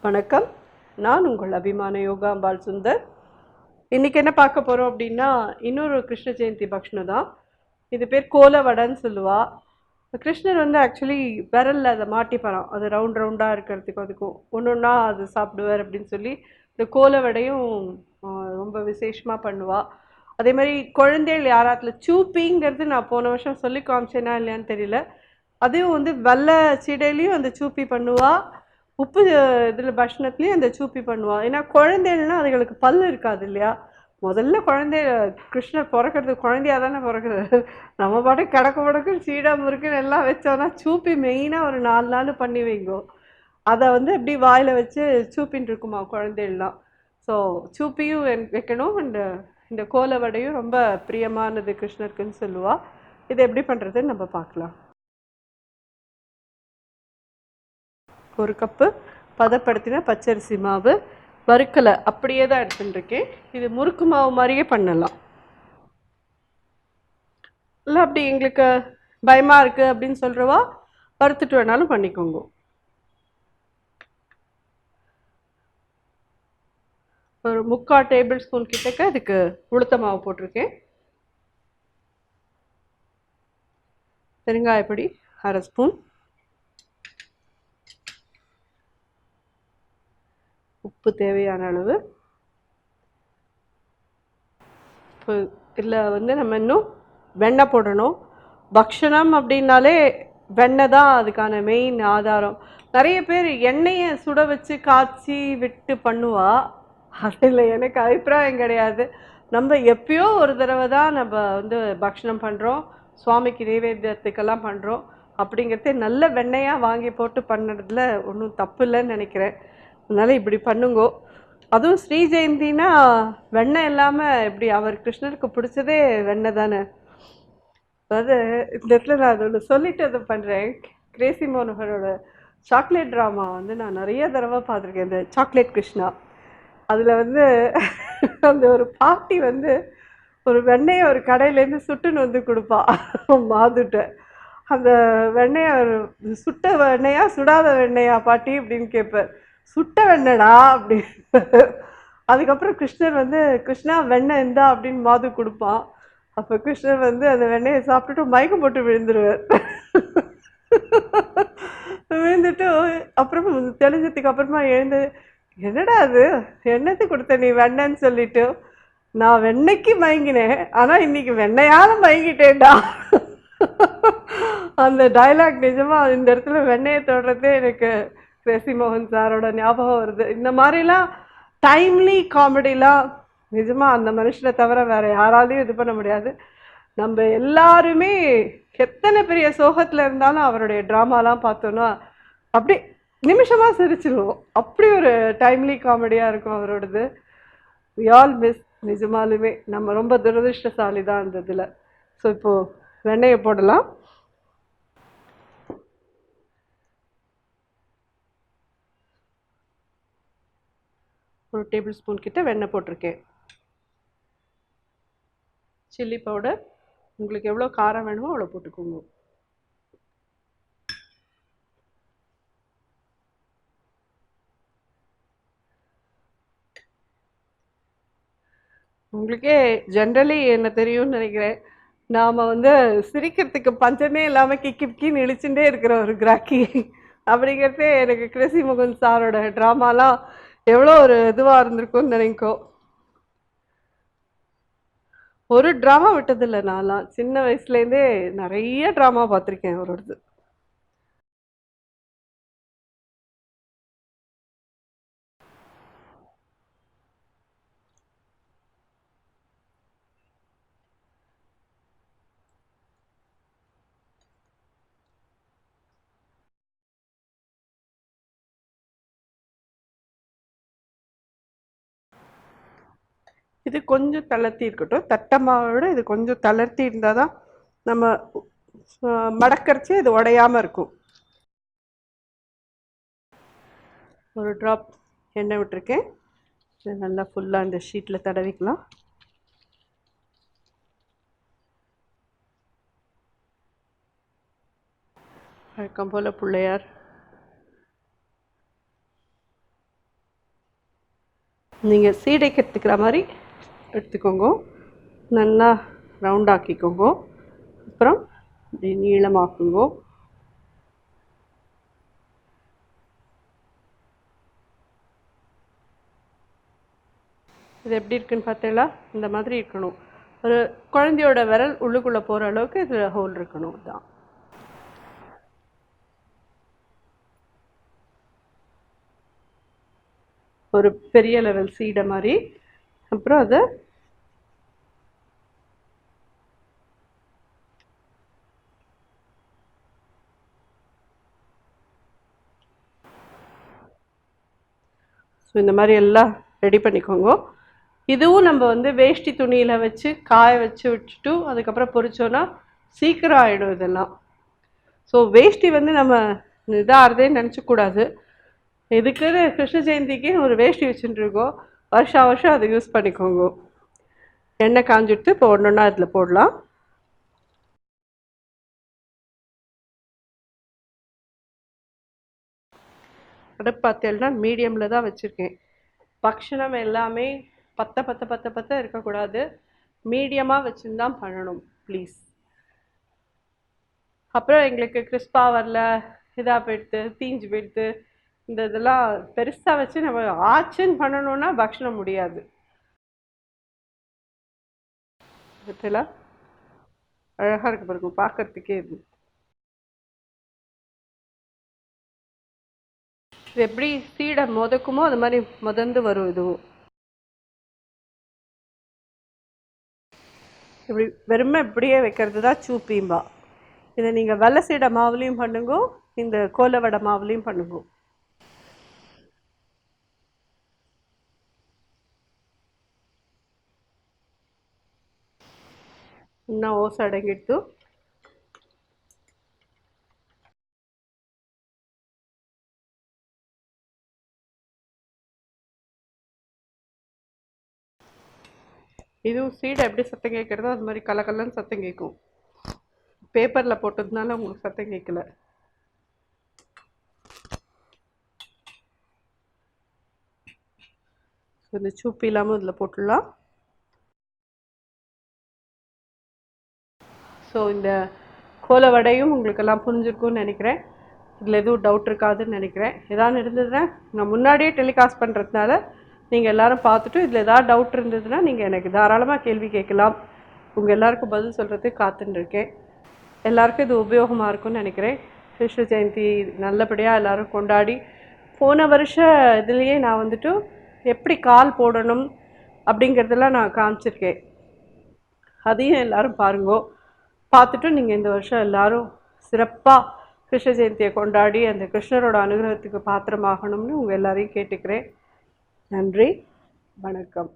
வணக்கம். நான் உங்கள் அபிமான யோகாம்பாள் சுந்தர். இன்னைக்கு என்ன பார்க்க போறோம் அப்படின்னா, இன்னொரு கிருஷ்ண ஜெயந்தி பக்ஷ்ணம் தான். இது பேர் கோலவடைன்னு சொல்லுவா. கிருஷ்ணர் வந்து ஆக்சுவலி விரல்ல அதை மாட்டிப்பாராம். அது ரவுண்ட் ரவுண்டா இருக்கிறதுக்கும் அதுக்கும் ஒன்னொன்னா அது சாப்பிடுவார் அப்படின்னு சொல்லி இந்த கோலவடையும் ரொம்ப விசேஷமா பண்ணுவா. அதே மாதிரி குழந்தைகள் யாராத்துல சூப்பிங்கிறது நான் போன வருஷம் சொல்லி காமிச்சேனா இல்லையான்னு தெரியல. அதையும் வந்து வெள்ளை சீடையிலையும் அந்த சூப்பி பண்ணுவா, உப்பு இதில் பக்ஷணத்துலேயும் அந்த சூப்பி பண்ணுவா. ஏன்னா குழந்தைகள்னா அதுகளுக்கு பல் இருக்காது இல்லையா. முதல்ல குழந்தை கிருஷ்ணர் பிறக்கிறது குழந்தையா தானே பிறக்கிறது. நம்ம பாட்டு கிடக்கு முடக்கு சீடா முறுக்குன்னு எல்லாம் வச்சோன்னா சூப்பி மெயினாக ஒரு 4 நாள் பண்ணி வைங்கோ. அதை வந்து எப்படி வாயில் வச்சு சூப்பின்னு இருக்குமா குழந்தைகள்லாம். ஸோ சூப்பியும் வைக்கணும். இந்த கோலவடையும் ரொம்ப பிரியமானது கிருஷ்ணருக்குன்னு சொல்லுவா. இதை எப்படி பண்ணுறதுன்னு நம்ம பார்க்கலாம். ஒரு கப்பு பதப்படுத்தின பச்சரிசி மாவு, வறுக்கலை அப்படியே தான் எடுத்துட்டுருக்கேன். இது முறுக்கு மாவு மாதிரியே பண்ணலாம். இல்லை அப்படி எங்களுக்கு பயமாக இருக்குது அப்படின்னு சொல்கிறவா வறுத்துட்டு வேணாலும் பண்ணிக்கோங்க. ஒரு 3/4 டேபிள் ஸ்பூன் கிட்டக்க அதுக்கு உளுத்த மாவு போட்டிருக்கேன். பெருங்காயப்பொடி 1/2 ஸ்பூன், உப்பு தேவையான அளவு. இப்போ இதில் வந்து நம்ம இன்னும் வெண்ணெய் போடணும். பக்ஷணம் அப்படின்னாலே வெண்ணெய் தான் அதுக்கான மெயின் ஆதாரம். நிறைய பேர் எண்ணெயை சுட வச்சு காய்ச்சி விட்டு பண்ணுவா. அதில் எனக்கு அபிப்பிராயம் கிடையாது. நம்ம எப்பயோ ஒரு தடவை தான் நம்ம வந்து பக்ஷணம் பண்ணுறோம், சுவாமிக்கு நைவேத்தியத்துக்கெல்லாம் பண்ணுறோம். அப்படிங்கிறதே நல்ல வெண்ணெயாக வாங்கி போட்டு பண்ணுறதுல ஒன்றும் தப்பு இல்லைன்னு நினைக்கிறேன். அதனால் இப்படி பண்ணுங்கோ. அதுவும் ஸ்ரீ ஜெயந்தினா வெண்ணெய் இல்லாமல் எப்படி, அவர் கிருஷ்ணருக்கு பிடிச்சதே வெண்ணெய் தானே. அதாவது இந்த இடத்துல நான் அது ஒன்று சொல்லிட்டு அதை பண்ணுறேன். கிரேசி மோனோகரோட சாக்லேட் ட்ராமா வந்து நான் நிறைய தடவை பார்த்துருக்கேன், இந்த சாக்லேட் கிருஷ்ணா. அதில் வந்து அந்த ஒரு பாட்டி வந்து ஒரு வெண்ணெயை ஒரு கடையிலேருந்து சுட்டுன்னு வந்து கொடுப்பா மாதுட்ட. அந்த வெண்ணெயை சுட்ட வெண்ணெயா சுடாத வெண்ணெயா பாட்டி அப்படின்னு கேட்பார். சுட்ட வெண்ணடா அப்படின்னு. அதுக்கப்புறம் கிருஷ்ணர் வந்து கிருஷ்ணா வெண்ணெய் இருந்தா அப்படின்னு மாது கொடுப்பான். அப்போ கிருஷ்ணர் வந்து அந்த வெண்ணெயை சாப்பிட்டுட்டு மயக்கம் போட்டு விழுந்துருவார். விழுந்துட்டு அப்புறம் தெளிஞ்சதுக்கு அப்புறமா எழுந்து, என்னடா அது என்னத்து கொடுத்த நீ வெண்ணன்னு சொல்லிட்டு, நான் வெண்ணெய்க்கு மயங்கினேன் ஆனா இன்னைக்கு வெண்ணையால மயங்கிட்டேன்டா. அந்த டைலாக் நிஜமா இந்த இடத்துல வெண்ணெயை தொடுறதே எனக்கு கிரேசி மோகன் சாரோட ஞாபகம் வருது. இந்த மாதிரிலாம் டைம்லி காமெடிலாம் நிஜமா அந்த மனுஷனை தவிர வேற யாராலையும் இது பண்ண முடியாது. நம்ம எல்லாருமே எத்தனை பெரிய சோகத்துல இருந்தாலும் அவருடைய டிராமாலாம் பார்த்தோன்னா அப்படி நிமிஷமா சிரிச்சிருவோம். அப்படி ஒரு டைம்லி காமெடியா இருக்கும் அவரோடது. We all miss. நிஜமாலுமே நம்ம ரொம்ப துரதிருஷ்டசாலி தான் அந்த இதில். ஸோ இப்போ வெண்ணெயை போடலாம். ஒரு டேபிள் ஸ்பூன் கிட்ட வெண்ணெய் போட்டிருக்கேன். சில்லி பவுடர் உங்களுக்கு எவ்வளோ காரம் வேணுமோ அவ்வளோ போட்டுக்கோங்க. உங்களுக்கே ஜென்ரலி என்ன தெரியும்னு நினைக்கிறேன். நாம் வந்து சிரிக்கிறதுக்கு பஞ்சமே இல்லாமல் கிக்கின்னு இழிச்சுட்டே இருக்கிற ஒரு கிராக்கி. அப்படிங்கிறதே எனக்கு கிருஷி முகுந்த் சாரோட ட்ராமாலாம் எவ்வளோ ஒரு இதுவாக இருந்திருக்கும்னு நினைக்கோ. ஒரு ட்ராமா விட்டதில்லை. நான்லாம் சின்ன வயசுலேருந்தே நிறைய ட்ராமா பார்த்துருக்கேன் அவரோடது. இது கொஞ்சம் தளர்த்தி இருக்கட்டும். தட்டமாவோட இது கொஞ்சம் தளர்த்தி இருந்தால் தான் நம்ம மடக்கரிச்சு இது உடையாமல் இருக்கும். ஒரு ட்ராப் எண்ணெய் விட்டுருக்கேன். இது நல்லா ஃபுல்லாக இந்த ஷீட்டில் தடவிக்கலாம். வழக்கம் போல் பிள்ளையார் நீங்கள் சீடைக்கு எடுத்துக்கிற மாதிரி எடுத்துக்கோங்க, நல்லா ரவுண்ட் ஆக்கிக்கோங்க. அப்புறம் இப்படி நீளமாக்குங்க. இது எப்படி இருக்குன்னு பார்த்தீங்களா? இந்த மாதிரி இருக்கணும். ஒரு குழந்தையோட விரல் உள்ளுக்குள்ளே போகிற அளவுக்கு இதில் ஹோல் இருக்கணும். தான் ஒரு பெரிய லெவல் சீடை மாதிரி. அப்புறம் அதை இந்த மாதிரி எல்லாம் ரெடி பண்ணிக்கோங்க. இதுவும் நம்ம வந்து வேஷ்டி துணியில் வச்சு காய வச்சு வச்சுட்டு அதுக்கப்புறம் பொரிச்சோன்னா சீக்கிரம் ஆகிடும் இதெல்லாம். ஸோ வேஷ்டி வந்து நம்ம இதாகிறதேன்னு நினச்சக்கூடாது. இதுக்குன்னு கிருஷ்ண ஜெயந்திக்கு ஒரு வேஷ்டி வச்சுட்டுருக்கோம், வருஷம் அதை யூஸ் பண்ணிக்கோங்க. எண்ணெய் காஞ்சிட்டு இப்போ ஒன்றா இதில் போடலாம். அடுப்பு பார்த்தேன்னா மீடியமில் தான் வச்சுருக்கேன். பக்ஷணம் எல்லாமே பத்த இருக்கக்கூடாது, மீடியமாக வச்சுன்னு தான் பண்ணணும் ப்ளீஸ். அப்புறம் எங்களுக்கு கிறிஸ்பாக வரல, இதாக போயிடுத்து, தீஞ்சு போயிடுத்து, இந்த இதெல்லாம் பெருசாக வச்சு நம்ம ஆச்சுன்னு பண்ணணுன்னா பக்ஷணம் முடியாது. இதெல்லாம் அழகாக இருக்கு பாருங்க பார்க்கறதுக்கே. இது எப்படி சீடை முதக்குமோ அது மாதிரி முதந்து வரும். இதுவும் இப்படி வெறுமை இப்படியே வைக்கிறது தான் சூப்பீம்பா. இதை நீங்கள் வெள்ளை சீடை மாவுலேயும் பண்ணுங்க, இந்த கோலவடை மாவுலேயும் பண்ணுங்க. இன்னும் ஓசை அடங்கிடுத்து. இதுவும் சீடை எப்படி சத்தம் கேட்குறதோ அது மாதிரி கலக்கலன்னு சத்தம் கேட்கும். பேப்பரில் போட்டதுனால உங்களுக்கு சத்தம் கேட்கல. இந்த சூப்பு இல்லாமல் இதில் போட்டுடலாம். ஸோ இந்த கோல வடையும் உங்களுக்கெல்லாம் புரிஞ்சிருக்கும்னு நினைக்கிறேன். இதில் எதுவும் டவுட் இருக்காதுன்னு நினைக்கிறேன். எதாவது இருந்ததுன்னா நான் முன்னாடியே டெலிகாஸ்ட் பண்ணுறதுனால நீங்கள் எல்லோரும் பார்த்துட்டு இதில் எதாவது டவுட் இருந்ததுன்னா நீங்கள் எனக்கு தாராளமாக கேள்வி கேட்கலாம். உங்கள் எல்லாருக்கும் பதில் சொல்கிறதுக்கு காத்துட்டுருக்கேன். எல்லாருக்கும் இது உபயோகமாக இருக்கும்னு நினைக்கிறேன். கிருஷ்ண ஜெயந்தி நல்லபடியாக எல்லோரும் கொண்டாடி, போன வருஷம் இதுலேயே நான் வந்துட்டு எப்படி கால் போடணும் அப்படிங்கிறதெல்லாம் நான் காமிச்சிருக்கேன். அதையும் எல்லோரும் பாருங்கோ. பார்த்துட்டு நீங்கள் இந்த வருஷம் எல்லோரும் சிறப்பாக கிருஷ்ண ஜெயந்தியை கொண்டாடி அந்த கிருஷ்ணரோட அனுகிரகத்துக்கு பாத்திரமாகணும்னு உங்கள் எல்லாரையும் கேட்டுக்கிறேன். நன்றி, வணக்கம்.